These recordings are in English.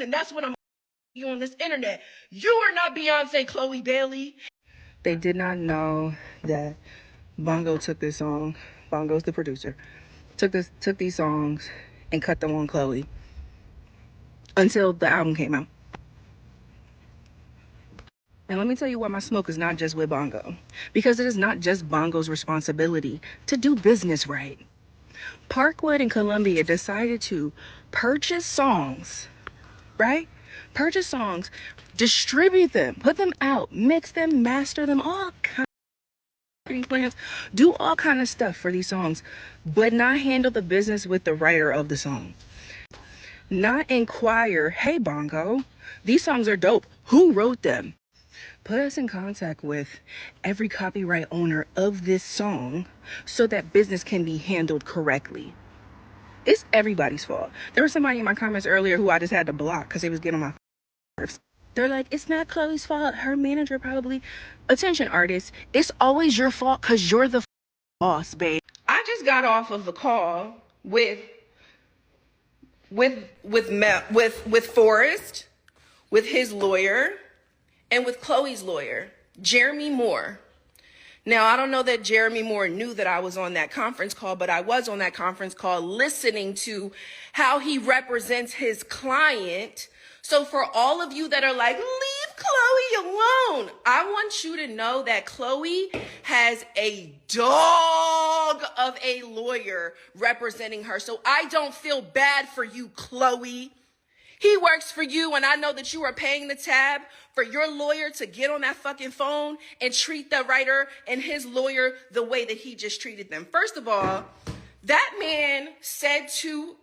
and that's what I'm you on this internet. You are not Beyonce, Chloe Bailey. They did not know that Bongo took this song. Bongo's the producer. Took these songs and cut them on Chloe until the album came out. And let me tell you why my smoke is not just with Bongo. Because it is not just Bongo's responsibility to do business right. Parkwood and Columbia decided to purchase songs, right? Purchase songs, distribute them, put them out, mix them, master them, all kinds of plans, do all kind of stuff for these songs, but not handle the business with the writer of the song. Not inquire, hey Bongo, these songs are dope. Who wrote them? Put us in contact with every copyright owner of this song so that business can be handled correctly. It's everybody's fault. There was somebody in my comments earlier who I just had to block because they was getting on my nerves. They're like, it's not Chloe's fault. Her manager probably. Attention, artists. It's always your fault because you're the boss, babe. I just got off of a call with Forrest, with his lawyer, and with Chloe's lawyer, Jeremy Moore. Now, I don't know that Jeremy Moore knew that I was on that conference call, but I was on that conference call listening to how he represents his client. So for all of you that are like, leave Chloe alone, I want you to know that Chloe has a dog of a lawyer representing her. So I don't feel bad for you, Chloe. He works for you, and I know that you are paying the tab for your lawyer to get on that fucking phone and treat the writer and his lawyer the way that he just treated them. First of all, that man said to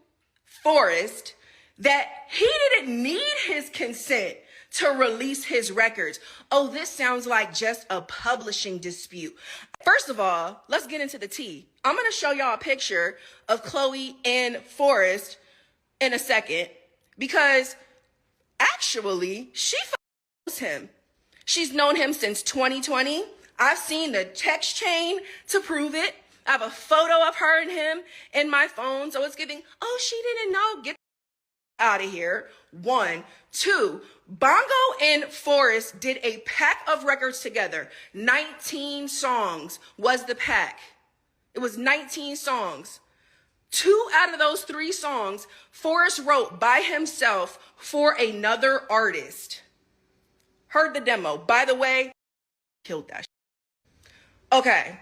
Forrest that he didn't need his consent to release his records. Oh, this sounds like just a publishing dispute. First of all, let's get into the tea. I'm going to show y'all a picture of Chloe and Forrest in a second. Because actually, she knows him. She's known him since 2020. I've seen the text chain to prove it. I have a photo of her and him in my phone. So it's giving, oh, she didn't know. Get out of here. 1, 2, Bongo and Forrest did a pack of records together. 19 songs was the pack. It was 19 songs. 2 out of those 3 songs, Forrest wrote by himself for another artist. Heard the demo. By the way, killed that shit. Okay.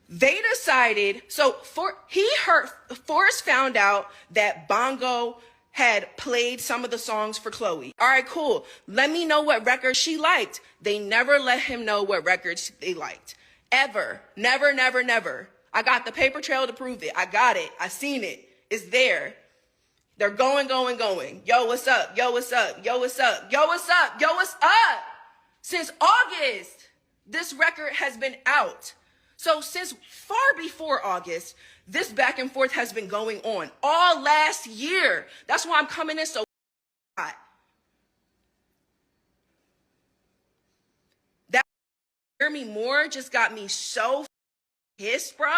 They decided, Forrest found out that Bongo had played some of the songs for Chloe. All right, cool. Let me know what records she liked. They never let him know what records they liked. Ever. Never, never, never. I got the paper trail to prove it. I got it. I seen it. It's there. They're going. Yo, what's up? Yo, what's up? Yo, what's up? Yo, what's up? Yo, what's up? Since August, this record has been out. So since far before August, this back and forth has been going on all last year. That's why I'm coming in so hot. That Jeremy Moore just got me so pissed, bro.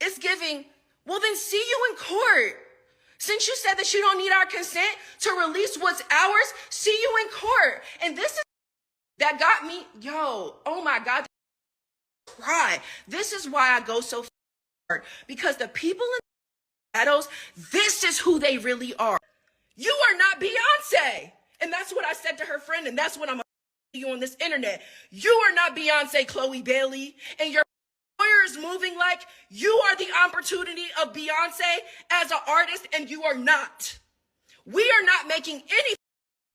It's giving, well, then see you in court. Since you said that you don't need our consent to release what's ours, see you in court. And this is that got me, yo, oh my God, cry. This is why I go so hard, because the people in the shadows, this is who they really are. You are not Beyonce. And that's what I said to her friend, and that's what I'm you on this internet. You are not Beyonce, Chloe Bailey, and your lawyer is moving like you are the opportunity of Beyonce as an artist, and you are not. We are not making any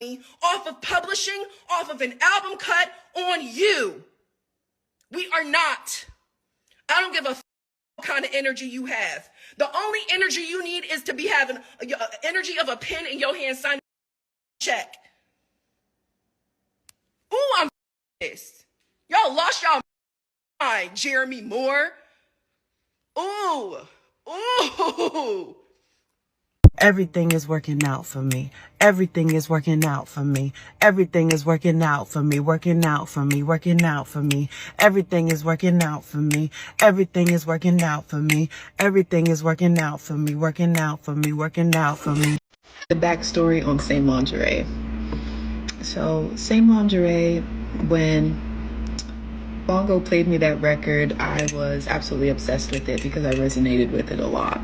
money off of publishing, off of an album cut on you. We are not. I don't give a what kind of energy you have. The only energy you need is to be having energy of a pen in your hand signing a check. Ooh, I'm pissed. Y'all lost y'all mind, Jeremy Moore. Ooh. Everything is working out for me. Everything is working out for me. Everything is working out for me. Working out for me. Working out for me. Everything is working out for me. Everything is working out for me. Everything is working out for me. Working out for me. Working out for me. The backstory on Same Lingerie. So, Same Lingerie, when Bongo played me that record, I was absolutely obsessed with it because I resonated with it a lot.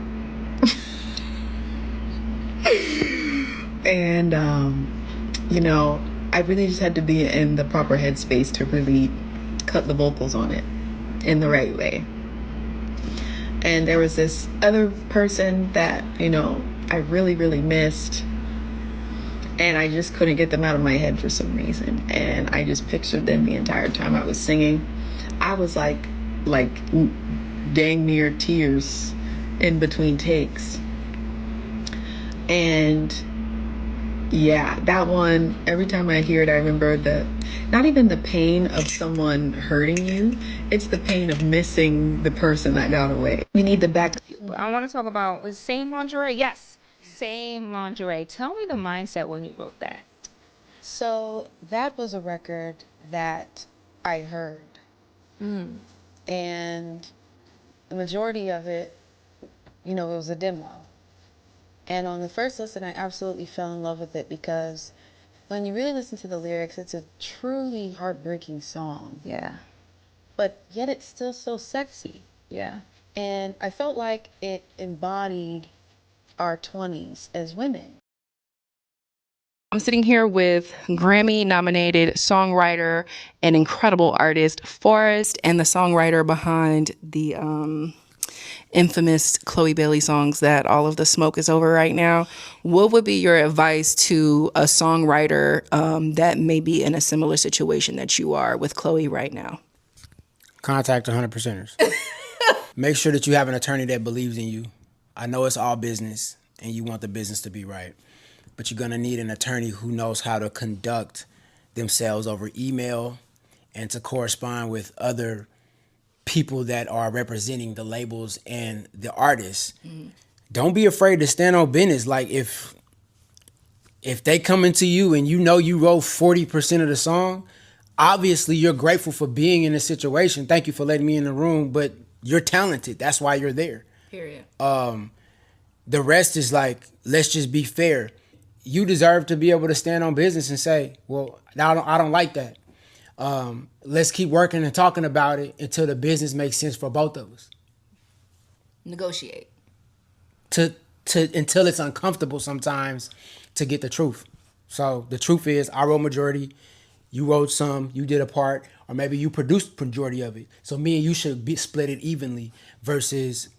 And, you know, I really just had to be in the proper headspace to really cut the vocals on it in the right way. And there was this other person that, you know, I really, really missed. And I just couldn't get them out of my head for some reason. And I just pictured them the entire time I was singing. I was like dang near tears in between takes. And yeah, that one, every time I hear it, I remember not even the pain of someone hurting you, it's the pain of missing the person that got away. We need the back. I want to talk about, was Same Lingerie? Yes, Same Lingerie. Tell me the mindset when you wrote that. So that was a record that I heard. And the majority of it, you know, it was a demo. And on the first listen, I absolutely fell in love with it because when you really listen to the lyrics, it's a truly heartbreaking song. Yeah. But yet it's still so sexy. Yeah. And I felt like it embodied our 20s as women. I'm sitting here with Grammy-nominated songwriter and incredible artist Forrest, and the songwriter behind the infamous Chloe Bailey songs that all of the smoke is over right now. What would be your advice to a songwriter that may be in a similar situation that you are with Chloe right now? Contact 100%ers. Make sure that you have an attorney that believes in you. I know it's all business and you want the business to be right, but you're gonna need an attorney who knows how to conduct themselves over email and to correspond with other people that are representing the labels and the artists. Don't be afraid to stand on business. Like if they come into you and you know you wrote 40% of the song, obviously you're grateful for being in a situation. Thank you for letting me in the room, but you're talented. That's why you're there. Period. The rest is like, let's just be fair. You deserve to be able to stand on business and say, well, I don't like that. Let's keep working and talking about it until the business makes sense for both of us. Negotiate. Until it's uncomfortable sometimes to get the truth. So the truth is, I wrote majority, you wrote some, you did a part, or maybe you produced majority of it. So me and you should be split it evenly versus,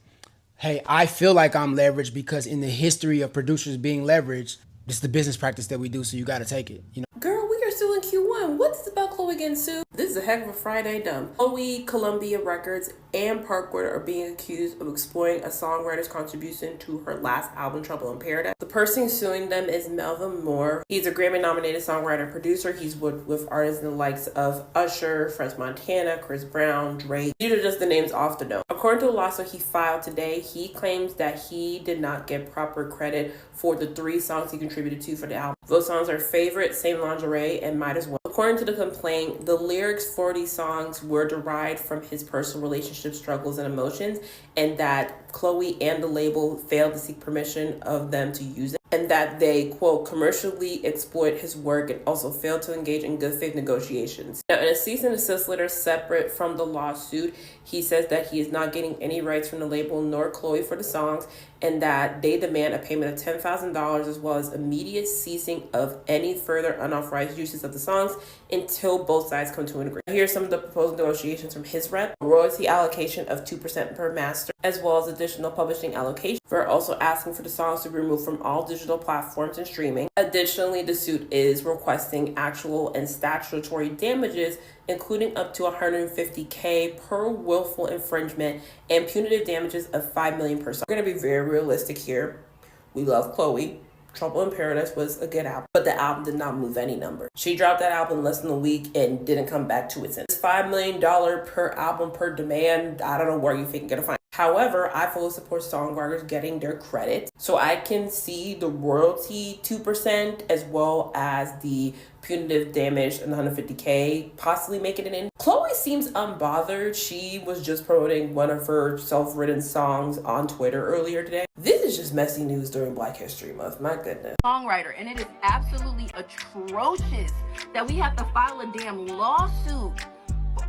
hey, I feel like I'm leveraged because in the history of producers being leveraged, this is the business practice that we do, so you got to take it. You know. Girl, we are still in Q1. What's about Chloe getting sued? This is a heck of a Friday dumb. Chloe, Columbia Records, and Parkwood are being accused of exploiting a songwriter's contribution to her last album, Trouble in Paradise. The person suing them is Melvin Moore. He's a Grammy-nominated songwriter and producer. He's worked with artists in the likes of Usher, French Montana, Chris Brown, Drake. These are just the names off the dome. According to the lawsuit he filed today, he claims that he did not get proper credit for the 3 songs he contributed to for the album. Those songs are Favorite, Same Lingerie, and Might As Well. According to the complaint, the lyrics for these songs were derived from his personal relationship struggles and emotions, and that Chloe and the label failed to seek permission of them to use it, and that they, quote, commercially exploit his work and also failed to engage in good faith negotiations. Now, in a cease and desist letter separate from the lawsuit, he says that he is not getting any rights from the label nor Chloe for the songs, and that they demand a payment of $10,000 as well as immediate ceasing of any further unauthorized uses of the songs until both sides come to an agreement. Here's some of the proposed negotiations from his rep. A royalty allocation of 2% per master, as well as additional publishing allocation. We're also asking for the songs to be removed from all digital platforms and streaming. Additionally, the suit is requesting actual and statutory damages, including up to $150K per willful infringement and punitive damages of $5 million per song. We're going to be very realistic here. We love Chloe. Trouble in Paradise was a good album, but the album did not move any number. She dropped that album in less than a week and didn't come back to it since. $5 million per album per demand, I don't know where you think you're going to find. However, I fully support songwriters getting their credit. So I can see the royalty 2% as well as the punitive damage and 150K possibly making it in. Chloe seems unbothered. She was just promoting one of her self-written songs on Twitter earlier today. This is just messy news during Black History Month. My goodness. Songwriter, and it is absolutely atrocious that we have to file a damn lawsuit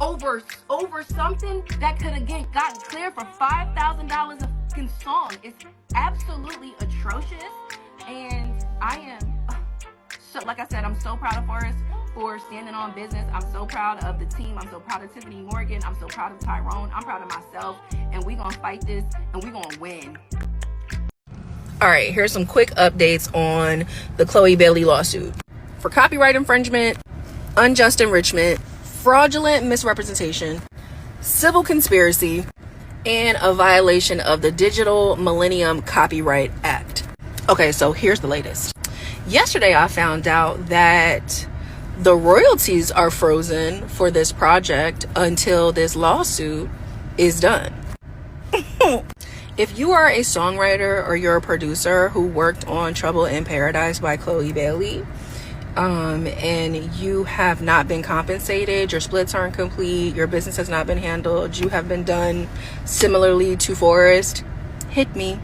over something that could have gotten cleared for $5,000 a fucking song. It's absolutely atrocious, and I am so, like I said, I'm so proud of Forrest for standing on business. I'm so proud of the team. I'm so proud of Tiffany Morgan. I'm so proud of Tyrone. I'm proud of myself, and we gonna fight this, and we gonna win. All right, here's some quick updates on the Chloe Bailey lawsuit. For copyright infringement, unjust enrichment, fraudulent misrepresentation, civil conspiracy, and a violation of the Digital Millennium Copyright Act. Okay, so here's the latest. Yesterday, I found out that the royalties are frozen for this project until this lawsuit is done. If you are a songwriter or you're a producer who worked on Trouble in Paradise by Chloe Bailey, and you have not been compensated, your splits aren't complete, your business has not been handled, you have been done similarly to Forrest, hit me.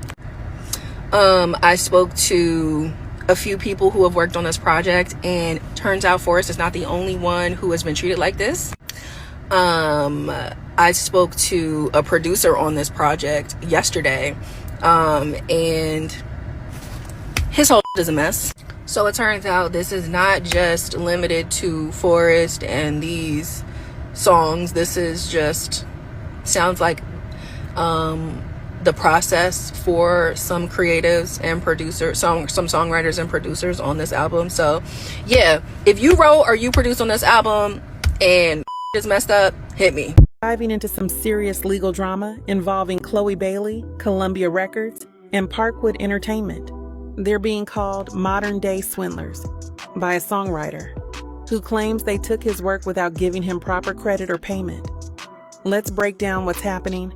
I spoke to a few people who have worked on this project, and turns out Forrest is not the only one who has been treated like this. I spoke to a producer on this project yesterday, and his whole is a mess. So it turns out this is not just limited to Forrest and these songs. This is just, sounds like the process for some creatives and producers, some songwriters and producers on this album. So yeah, if you wrote or you produced on this album and is messed up, hit me. Diving into some serious legal drama involving Chloe Bailey, Columbia Records, and Parkwood Entertainment. They're being called modern-day swindlers by a songwriter who claims they took his work without giving him proper credit or payment. Let's break down what's happening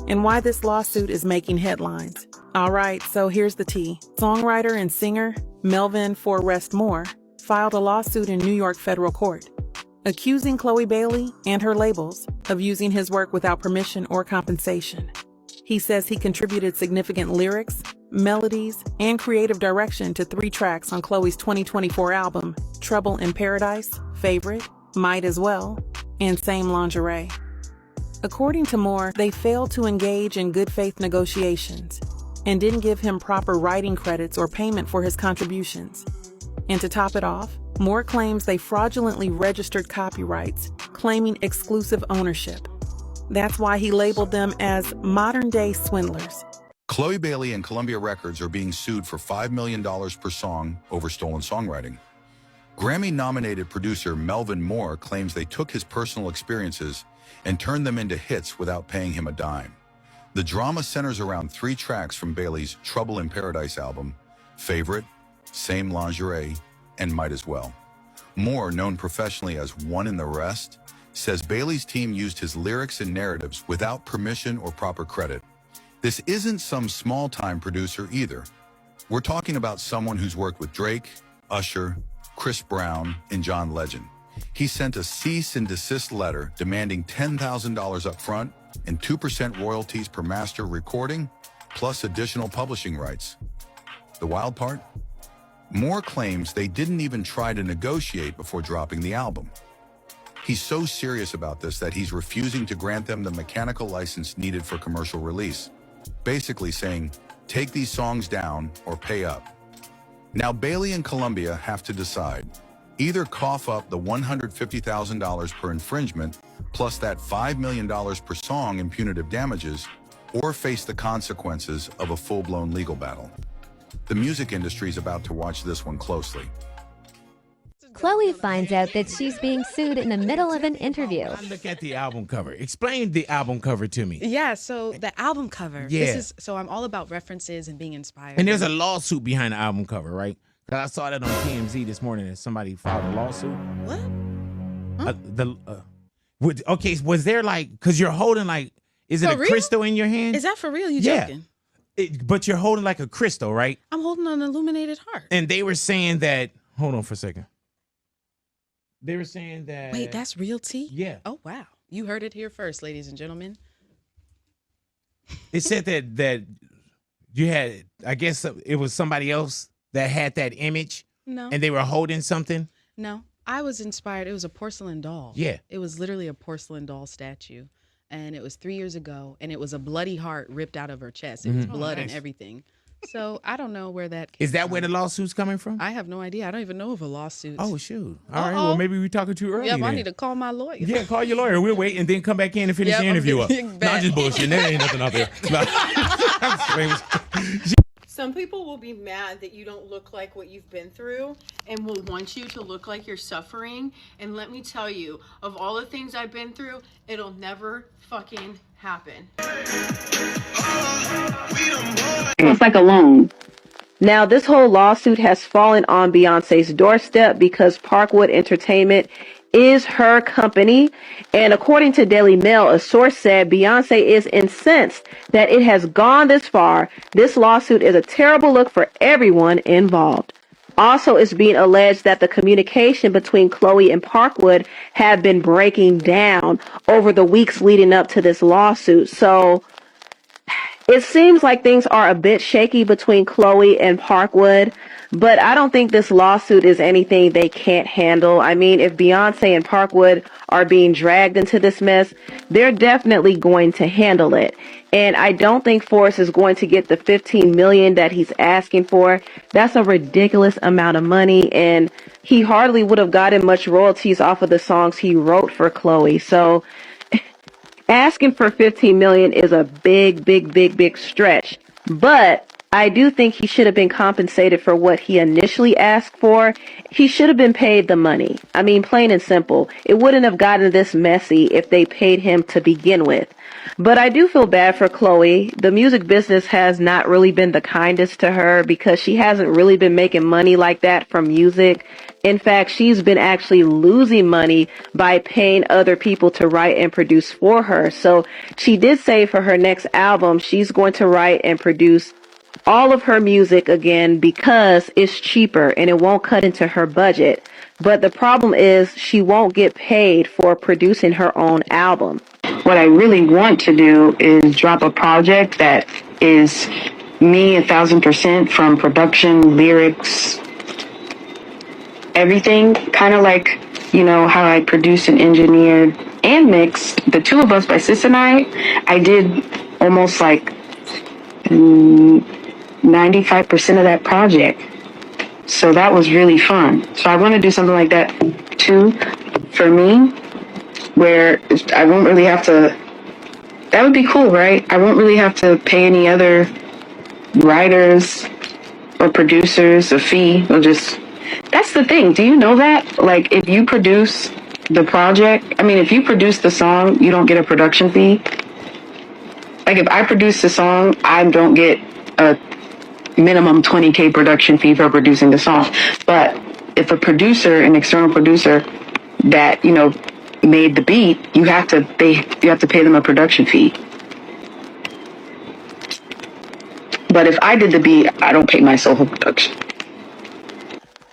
and why this lawsuit is making headlines. All right, so here's the tea. Songwriter and singer Melvin Forrest Moore filed a lawsuit in New York federal court, accusing Chloe Bailey and her labels of using his work without permission or compensation. He says he contributed significant lyrics, melodies, and creative direction to 3 tracks on Chloe's 2024 album, Trouble in Paradise, Favorite, Might As Well, and Same Lingerie. According to Moore, they failed to engage in good faith negotiations and didn't give him proper writing credits or payment for his contributions. And to top it off, Moore claims they fraudulently registered copyrights, claiming exclusive ownership. That's why he labeled them as modern-day swindlers. Chloe Bailey and Columbia Records are being sued for $5 million per song over stolen songwriting. Grammy-nominated producer Melvin Moore claims they took his personal experiences and turned them into hits without paying him a dime. The drama centers around 3 tracks from Bailey's Trouble in Paradise album, Favorite, Same Lingerie, and Might As Well. Moore, known professionally as One in the Rest, says Bailey's team used his lyrics and narratives without permission or proper credit. This isn't some small-time producer either. We're talking about someone who's worked with Drake, Usher, Chris Brown, and John Legend. He sent a cease and desist letter demanding $10,000 up front and 2% royalties per master recording, plus additional publishing rights. The wild part? Moore claims they didn't even try to negotiate before dropping the album. He's so serious about this that he's refusing to grant them the mechanical license needed for commercial release, basically saying, take these songs down or pay up. Now Bailey and Columbia have to decide. Either cough up the $150,000 per infringement, plus that $5 million per song in punitive damages, or face the consequences of a full-blown legal battle. The music industry is about to watch this one closely. Chloe finds out that she's being sued in the middle of an interview. Look at the album cover. Explain the album cover to me. Yeah, so the album cover. Yeah. So I'm all about references and being inspired. And there's a lawsuit behind the album cover, right? Because I saw that on TMZ this morning that somebody filed a lawsuit. What? Okay, was there like, because you're holding like, Is it For a real? crystal in your hand? Is that for real? You Yeah. joking? But you're holding like a crystal, right? I'm holding an illuminated heart. And they were saying that. Hold on for a second. They were saying that. Wait, that's real tea? Yeah. Oh, wow. You heard it here first, ladies and gentlemen. It said that you had. I guess it was somebody else that had that image. No. And they were holding something. No. I was inspired. It was a porcelain doll. Yeah. It was literally a porcelain doll statue. And it was 3 years ago. And it was a bloody heart ripped out of her chest. It was blood and everything. So I don't know where that came Is that from. where the lawsuit's coming from? I have no idea. I don't even know of a lawsuit. Oh, shoot. All right. Well, maybe we were talking too early. Yep, I then. need to call my lawyer. Yeah, call your lawyer. We'll wait and then come back in and finish Yep, the I'm interview up. getting No, I'm just bullshit. There ain't nothing out there. Some people will be mad that you don't look like what you've been through and will want you to look like you're suffering. And let me tell you, of all the things I've been through, it'll never fucking happen. It's like a loan. Now, this whole lawsuit has fallen on Beyonce's doorstep because Parkwood Entertainment is her company. And according to Daily Mail, a source said Beyonce is incensed that it has gone this far. This lawsuit is a terrible look for everyone involved. Also, it's being alleged that the communication between Chloe and Parkwood have been breaking down over the weeks leading up to this lawsuit. So it seems like things are a bit shaky between Chloe and Parkwood, but I don't think this lawsuit is anything they can't handle. I mean, if Beyonce and Parkwood are being dragged into this mess, they're definitely going to handle it. And I don't think Forrest is going to get the $15 million that he's asking for. That's a ridiculous amount of money, and he hardly would have gotten much royalties off of the songs he wrote for Chloe. So asking for $15 million is a big stretch, but I do think he should have been compensated for what he initially asked for. He should have been paid the money. I mean, plain and simple. It wouldn't have gotten this messy if they paid him to begin with. But I do feel bad for Chloe. The music business has not really been the kindest to her because she hasn't really been making money like that from music. In fact, she's been actually losing money by paying other people to write and produce for her. So she did say for her next album, she's going to write and produce all of her music again because it's cheaper and it won't cut into her budget. But the problem is she won't get paid for producing her own album. What I really want to do is drop a project that is me 1,000% from production, lyrics, everything. Kind of like, you know, how I produced and engineered and mixed The Two of Us by Sis and I did almost like 95% of that project. So that was really fun. So I want to do something like that too for me, where I won't really have to, that would be cool, right? I won't really have to pay any other writers or producers a fee. I'll just, that's the thing. Do you know that? Like, if you produce the project, I mean, if you produce the song, you don't get a production fee. Like, if I produce the song, I don't get a minimum $20K production fee for producing the song. But if a producer, an external producer that, you know, made the beat, you have to pay them a production fee. But if I did the beat, I don't pay myself a production.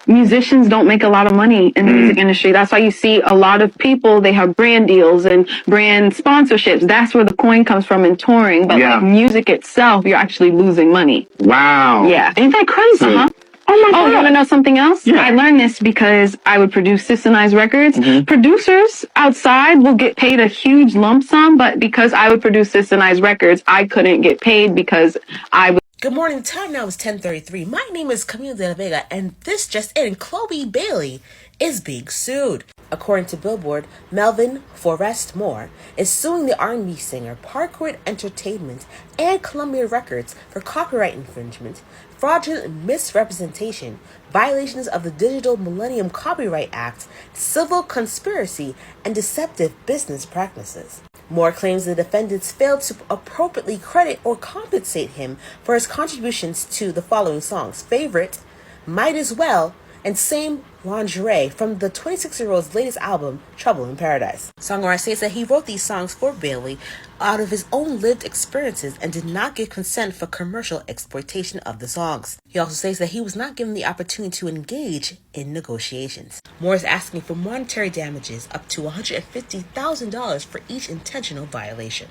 Musicians don't make a lot of money in the music industry. That's why you see a lot of people, they have brand deals and brand sponsorships. That's where the coin comes from in touring. But like music itself, you're actually losing money. Wow. Yeah. Ain't that crazy? Uh-huh. Oh my God. You want to know something else? Yeah. I learned this because I would produce Sis and I's records. Producers outside will get paid a huge lump sum, but because I would produce Sis and I's records, I couldn't get paid because I was. Good morning. Time now is 10:33. My name is Camila de la Vega, and this just in: Chloe Bailey is being sued. According to Billboard, Melvin Forrest Moore is suing the R&B singer Parkwood Entertainment and Columbia Records for copyright infringement, fraudulent misrepresentation, violations of the Digital Millennium Copyright Act, civil conspiracy, and deceptive business practices. Moore claims the defendants failed to appropriately credit or compensate him for his contributions to the following songs: Favorite, Might As Well, and same lingerie from the 26-year-old's latest album, Trouble in Paradise. Songwriter states that he wrote these songs for Bailey out of his own lived experiences and did not give consent for commercial exploitation of the songs. He also states that he was not given the opportunity to engage in negotiations. Moore is asking for monetary damages up to $150,000 for each intentional violation.